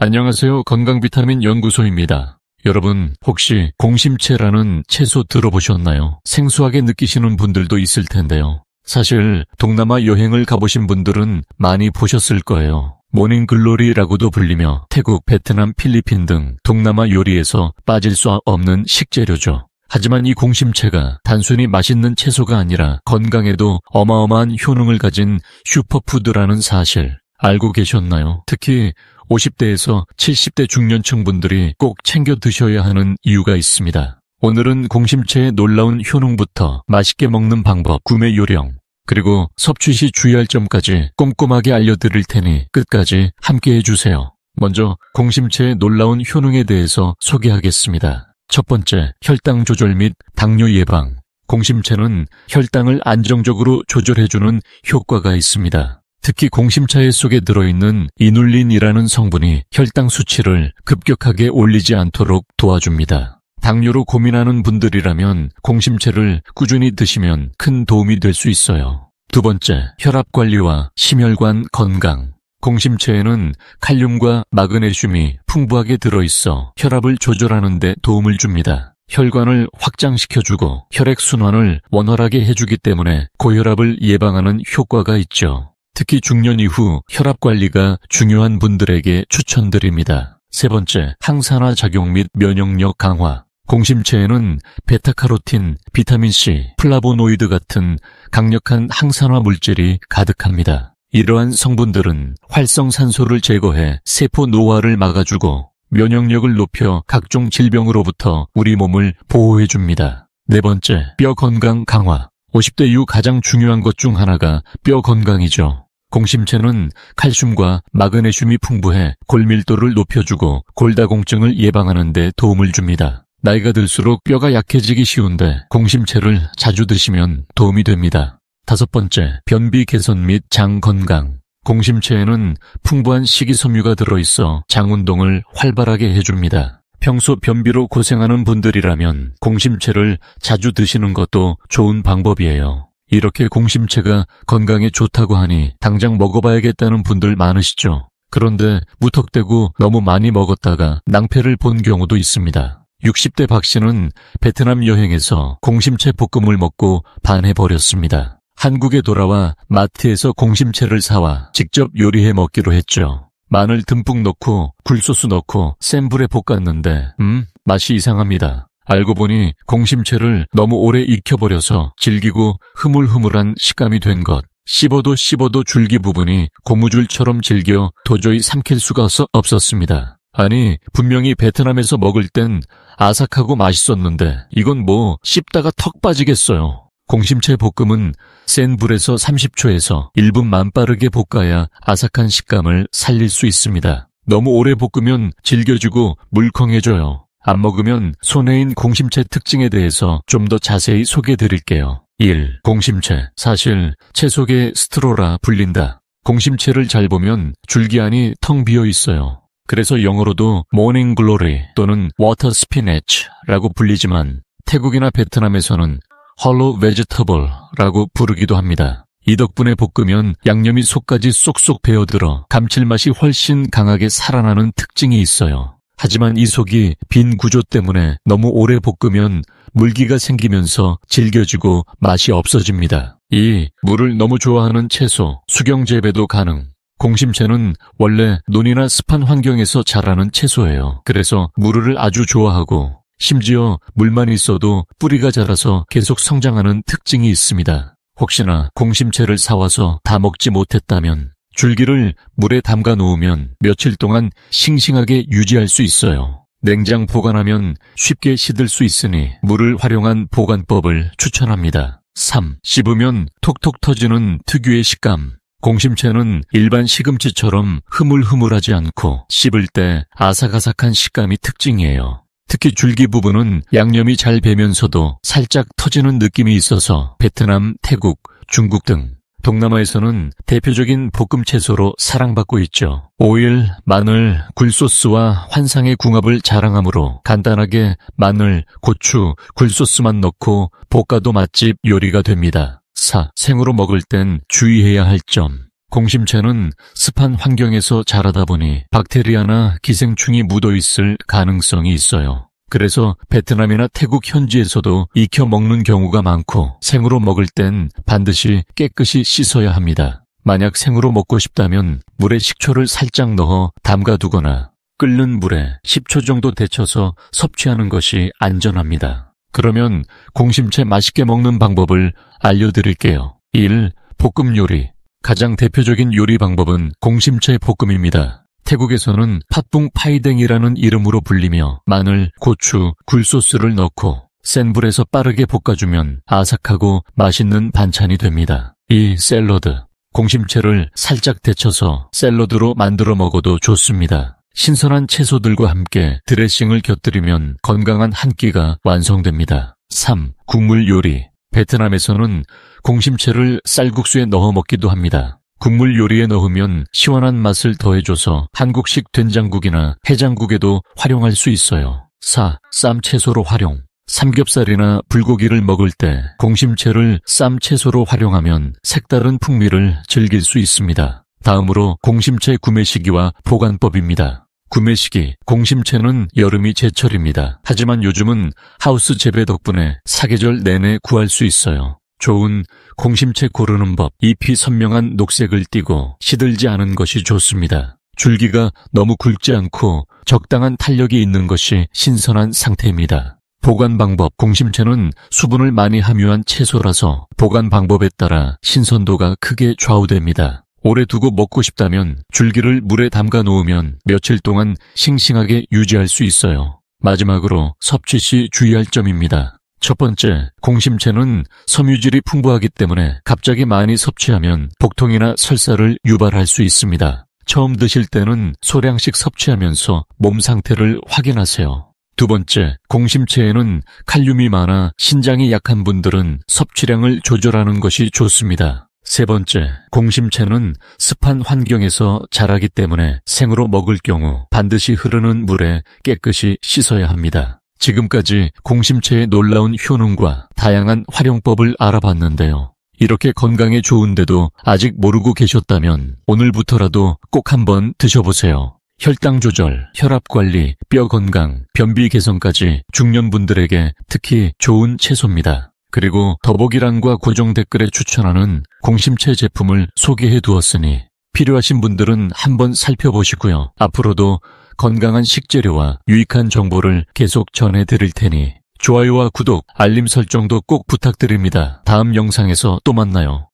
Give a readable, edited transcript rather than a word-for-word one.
안녕하세요. 건강비타민 연구소입니다. 여러분, 혹시 공심채라는 채소 들어보셨나요? 생소하게 느끼시는 분들도 있을 텐데요. 사실 동남아 여행을 가보신 분들은 많이 보셨을 거예요. 모닝글로리라고도 불리며 태국, 베트남, 필리핀 등 동남아 요리에서 빠질 수 없는 식재료죠. 하지만 이 공심채가 단순히 맛있는 채소가 아니라 건강에도 어마어마한 효능을 가진 슈퍼푸드라는 사실 알고 계셨나요? 특히 50대에서 70대 중년층 분들이 꼭 챙겨 드셔야 하는 이유가 있습니다. 오늘은 공심채의 놀라운 효능부터 맛있게 먹는 방법, 구매 요령, 그리고 섭취 시 주의할 점까지 꼼꼼하게 알려드릴 테니 끝까지 함께 해주세요. 먼저 공심채의 놀라운 효능에 대해서 소개하겠습니다. 첫 번째, 혈당 조절 및 당뇨 예방. 공심채는 혈당을 안정적으로 조절해주는 효과가 있습니다. 특히 공심채 속에 들어있는 이눌린이라는 성분이 혈당 수치를 급격하게 올리지 않도록 도와줍니다. 당뇨로 고민하는 분들이라면 공심채를 꾸준히 드시면 큰 도움이 될 수 있어요. 두 번째, 혈압 관리와 심혈관 건강. 공심채에는 칼륨과 마그네슘이 풍부하게 들어있어 혈압을 조절하는 데 도움을 줍니다. 혈관을 확장시켜주고 혈액순환을 원활하게 해주기 때문에 고혈압을 예방하는 효과가 있죠. 특히 중년 이후 혈압 관리가 중요한 분들에게 추천드립니다. 세 번째, 항산화 작용 및 면역력 강화. 공심채에는 베타카로틴, 비타민C, 플라보노이드 같은 강력한 항산화 물질이 가득합니다. 이러한 성분들은 활성산소를 제거해 세포 노화를 막아주고 면역력을 높여 각종 질병으로부터 우리 몸을 보호해줍니다. 네 번째, 뼈 건강 강화. 50대 이후 가장 중요한 것 중 하나가 뼈 건강이죠. 공심채는 칼슘과 마그네슘이 풍부해 골밀도를 높여주고 골다공증을 예방하는 데 도움을 줍니다. 나이가 들수록 뼈가 약해지기 쉬운데 공심채를 자주 드시면 도움이 됩니다. 다섯 번째, 변비 개선 및 장 건강. 공심채에는 풍부한 식이섬유가 들어있어 장 운동을 활발하게 해줍니다. 평소 변비로 고생하는 분들이라면 공심채를 자주 드시는 것도 좋은 방법이에요. 이렇게 공심채가 건강에 좋다고 하니 당장 먹어봐야겠다는 분들 많으시죠? 그런데 무턱대고 너무 많이 먹었다가 낭패를 본 경우도 있습니다. 60대 박 씨는 베트남 여행에서 공심채 볶음을 먹고 반해버렸습니다. 한국에 돌아와 마트에서 공심채를 사와 직접 요리해 먹기로 했죠. 마늘 듬뿍 넣고 굴소스 넣고 센 불에 볶았는데 맛이 이상합니다. 알고 보니 공심채를 너무 오래 익혀버려서 질기고 흐물흐물한 식감이 된 것. 씹어도 줄기 부분이 고무줄처럼 질겨 도저히 삼킬 수가 없었습니다. 아니, 분명히 베트남에서 먹을 땐 아삭하고 맛있었는데 이건 뭐 씹다가 턱 빠지겠어요. 공심채 볶음은 센 불에서 30초에서 1분만 빠르게 볶아야 아삭한 식감을 살릴 수 있습니다. 너무 오래 볶으면 질겨지고 물컹해져요. 안 먹으면 손해인 공심채 특징에 대해서 좀 더 자세히 소개해드릴게요. 1. 공심채. 사실 채 속에 스트로라 불린다. 공심채를 잘 보면 줄기 안이 텅 비어 있어요. 그래서 영어로도 모닝 글로리 또는 워터 스피네치라고 불리지만 태국이나 베트남에서는 홀로 베지터블라고 부르기도 합니다. 이 덕분에 볶으면 양념이 속까지 쏙쏙 배어들어 감칠맛이 훨씬 강하게 살아나는 특징이 있어요. 하지만 이 속이 빈 구조 때문에 너무 오래 볶으면 물기가 생기면서 질겨지고 맛이 없어집니다. 2. 물을 너무 좋아하는 채소, 수경 재배도 가능. 공심채는 원래 논이나 습한 환경에서 자라는 채소예요. 그래서 물을 아주 좋아하고 심지어 물만 있어도 뿌리가 자라서 계속 성장하는 특징이 있습니다. 혹시나 공심채를 사와서 다 먹지 못했다면 줄기를 물에 담가 놓으면 며칠 동안 싱싱하게 유지할 수 있어요. 냉장 보관하면 쉽게 시들 수 있으니 물을 활용한 보관법을 추천합니다. 3. 씹으면 톡톡 터지는 특유의 식감. 공심채는 일반 시금치처럼 흐물흐물하지 않고 씹을 때 아삭아삭한 식감이 특징이에요. 특히 줄기 부분은 양념이 잘 배면서도 살짝 터지는 느낌이 있어서 베트남, 태국, 중국 등 동남아에서는 대표적인 볶음 채소로 사랑받고 있죠. 오일, 마늘, 굴소스와 환상의 궁합을 자랑하므로 간단하게 마늘, 고추, 굴소스만 넣고 볶아도 맛집 요리가 됩니다. 4. 생으로 먹을 땐 주의해야 할 점. 공심채는 습한 환경에서 자라다 보니 박테리아나 기생충이 묻어있을 가능성이 있어요. 그래서 베트남이나 태국 현지에서도 익혀 먹는 경우가 많고 생으로 먹을 땐 반드시 깨끗이 씻어야 합니다. 만약 생으로 먹고 싶다면 물에 식초를 살짝 넣어 담가두거나 끓는 물에 10초 정도 데쳐서 섭취하는 것이 안전합니다. 그러면 공심채 맛있게 먹는 방법을 알려드릴게요. 1. 볶음 요리. 가장 대표적인 요리 방법은 공심채 볶음입니다. 태국에서는 팥붕 파이댕이라는 이름으로 불리며 마늘, 고추, 굴소스를 넣고 센 불에서 빠르게 볶아주면 아삭하고 맛있는 반찬이 됩니다. 2. 샐러드. 공심채를 살짝 데쳐서 샐러드로 만들어 먹어도 좋습니다. 신선한 채소들과 함께 드레싱을 곁들이면 건강한 한 끼가 완성됩니다. 3. 국물 요리. 베트남에서는 공심채를 쌀국수에 넣어 먹기도 합니다. 국물 요리에 넣으면 시원한 맛을 더해줘서 한국식 된장국이나 해장국에도 활용할 수 있어요. 4. 쌈 채소로 활용. 삼겹살이나 불고기를 먹을 때 공심채를 쌈 채소로 활용하면 색다른 풍미를 즐길 수 있습니다. 다음으로 공심채 구매 시기와 보관법입니다. 구매 시기. 공심채는 여름이 제철입니다. 하지만 요즘은 하우스 재배 덕분에 사계절 내내 구할 수 있어요. 좋은 공심채 고르는 법. 잎이 선명한 녹색을 띠고 시들지 않은 것이 좋습니다. 줄기가 너무 굵지 않고 적당한 탄력이 있는 것이 신선한 상태입니다. 보관 방법. 공심채는 수분을 많이 함유한 채소라서 보관 방법에 따라 신선도가 크게 좌우됩니다. 오래 두고 먹고 싶다면 줄기를 물에 담가 놓으면 며칠 동안 싱싱하게 유지할 수 있어요. 마지막으로 섭취 시 주의할 점입니다. 첫 번째, 공심채는 섬유질이 풍부하기 때문에 갑자기 많이 섭취하면 복통이나 설사를 유발할 수 있습니다. 처음 드실 때는 소량씩 섭취하면서 몸 상태를 확인하세요. 두 번째, 공심채에는 칼륨이 많아 신장이 약한 분들은 섭취량을 조절하는 것이 좋습니다. 세 번째, 공심채는 습한 환경에서 자라기 때문에 생으로 먹을 경우 반드시 흐르는 물에 깨끗이 씻어야 합니다. 지금까지 공심채의 놀라운 효능과 다양한 활용법을 알아봤는데요. 이렇게 건강에 좋은데도 아직 모르고 계셨다면 오늘부터라도 꼭 한번 드셔보세요. 혈당 조절, 혈압 관리, 뼈 건강, 변비 개선까지 중년분들에게 특히 좋은 채소입니다. 그리고 더보기란과 고정 댓글에 추천하는 공심채 제품을 소개해 두었으니 필요하신 분들은 한번 살펴보시고요. 앞으로도 건강한 식재료와 유익한 정보를 계속 전해드릴 테니 좋아요와 구독, 알림 설정도 꼭 부탁드립니다. 다음 영상에서 또 만나요.